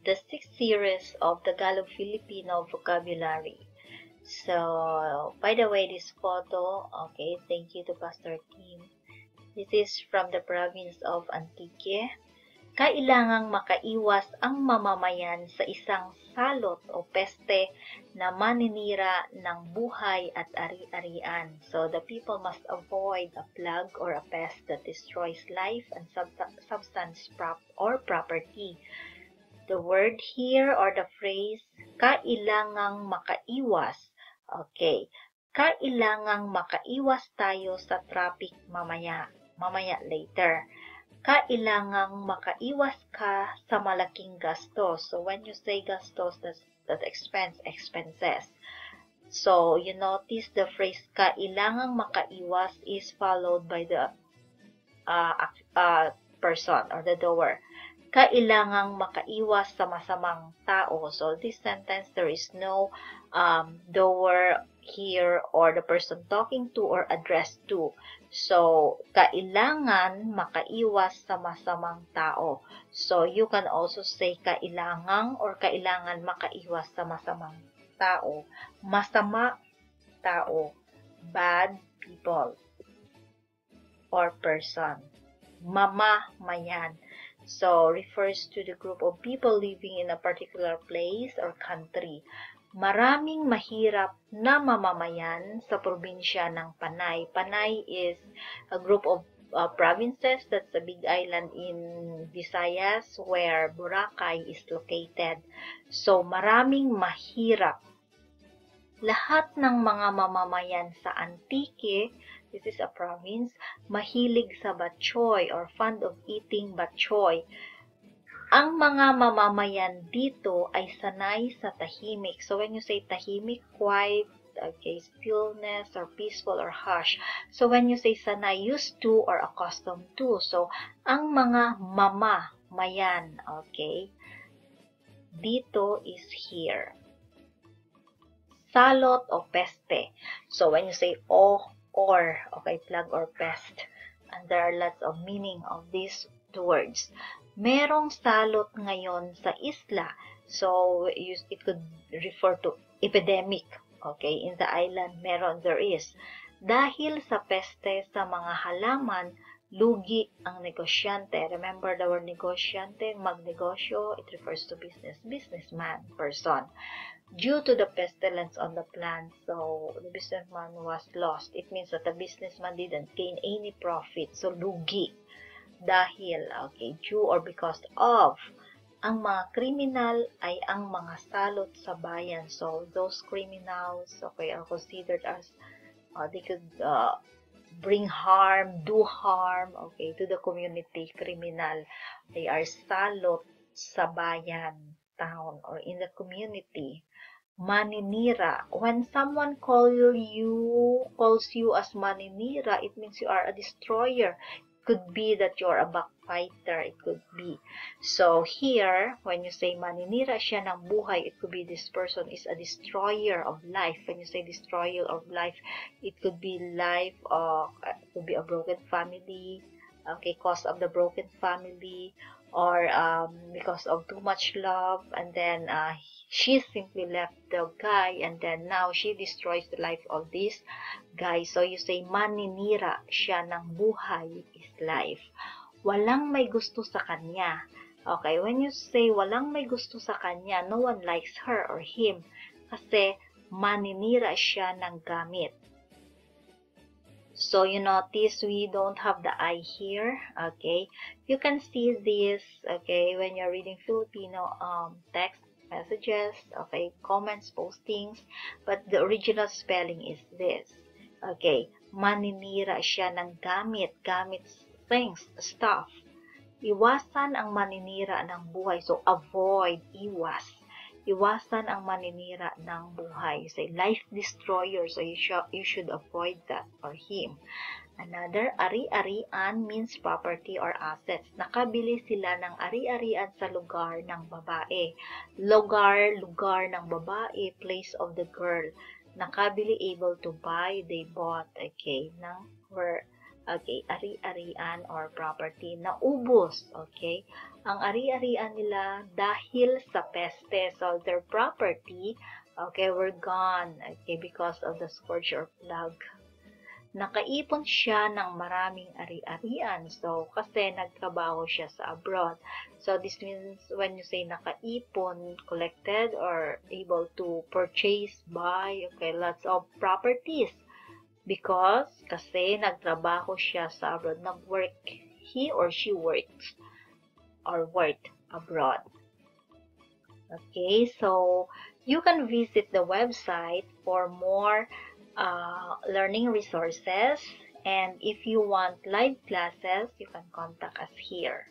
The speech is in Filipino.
the 6th series of Tagalog Filipino vocabulary. So, by the way, this photo, okay, thank you to Pastor Tim. This is from the province of Antique. Kailangang makaiwas ang mamamayan sa isang salot o peste na maninira ng buhay at ari-arian. So, the people must avoid a plague or a pest that destroys life and substance or property. The word here or the phrase, kailangang makaiwas. Okay, kailangang makaiwas tayo sa traffic mamaya later. Kailangang makaiwas ka sa malaking gastos. So, when you say gastos, that's expenses. So, you notice the phrase, kailangang makaiwas is followed by the person or the doer. Kailangang makaiwas sa masamang tao. So, this sentence, there is no doer here or the person talking to or addressed to. So, kailangan makaiwas sa masamang tao. So, you can also say kailangang or kailangan makaiwas sa masamang tao. Masama tao. Bad people or person. Mamamayan. So, refers to the group of people living in a particular place or country. Maraming mahirap na mamamayan sa probinsya ng Panay. Panay is a group of provinces. That's a big island in Visayas where Boracay is located. So, maraming mahirap. Lahat ng mga mamamayan sa Antique, this is a province, mahilig sa batchoy or fond of eating batchoy. Ang mga mamamayan dito ay sanay sa tahimik. So, when you say tahimik, quiet, okay, stillness, or peaceful, or hush. So, when you say sanay, used to, or accustomed to. So, ang mga mamamayan, okay, dito is here. Salot o peste. So, when you say or, okay, plague or pest, and there are lots of meaning of these two words. Merong salot ngayon sa isla. So, it could refer to epidemic. Okay, in the island, there is. Dahil sa peste sa mga halaman, lugi ang negosyante. Remember the word negosyante, magnegosyo, it refers to businessman, person. Due to the pestilence on the plant, so the businessman was lost. It means that the businessman didn't gain any profit. So, lugi. Dahil, okay, due or because of, ang mga kriminal ay ang mga salot sa bayan. So, those criminals, okay, are considered as, they could bring harm, do harm, okay, to the community, criminal. They are salot sa bayan, town, or in the community. Maninira. When someone calls you as maninira, it means you are a destroyer. Could be that you're a backfighter. It could be. So here, when you say maninira siya ng buhay, it could be this person is a destroyer of life. When you say destroyer of life, it could be life, it could be a broken family, okay, cause of the broken family, or because of too much love, and then she simply left the guy, and then now she destroys the life of this guy. So you say maninira siya ng buhay is life. Walang may gusto sa kanya. Okay, when you say walang may gusto sa kanya, no one likes her or him kasi maninira siya ng gamit. So, you notice we don't have the I here, okay? You can see this, okay, when you're reading Filipino text messages, okay, comments, postings, but the original spelling is this, okay? Maninira siya ng gamit, things, stuff. Iwasan ang maninira ng buhay, so avoid, iwas. Iwasan ang maninira ng buhay. Say, life destroyer. So, you should avoid that or him. Another, ari-arian means property or assets. Nakabili sila ng ari-arian sa lugar ng babae. Lugar ng babae, place of the girl. Nakabili, able to buy, they bought, okay, ng where Okay, ari-arian or property. Naubos, okay? Ang ari-arian nila dahil sa peste. So, their property, okay, were gone, okay, because of the scourge or plague. Nakaipon siya ng maraming ari-arian. So, kasi nagtrabaho siya sa abroad. So, this means when you say nakaipon, collected, or able to purchase, buy, okay, lots of properties. Because, kasi nagtrabaho siya sa abroad, nag-work, he or she works or worked abroad. Okay, so you can visit the website for more learning resources, and if you want live classes, you can contact us here.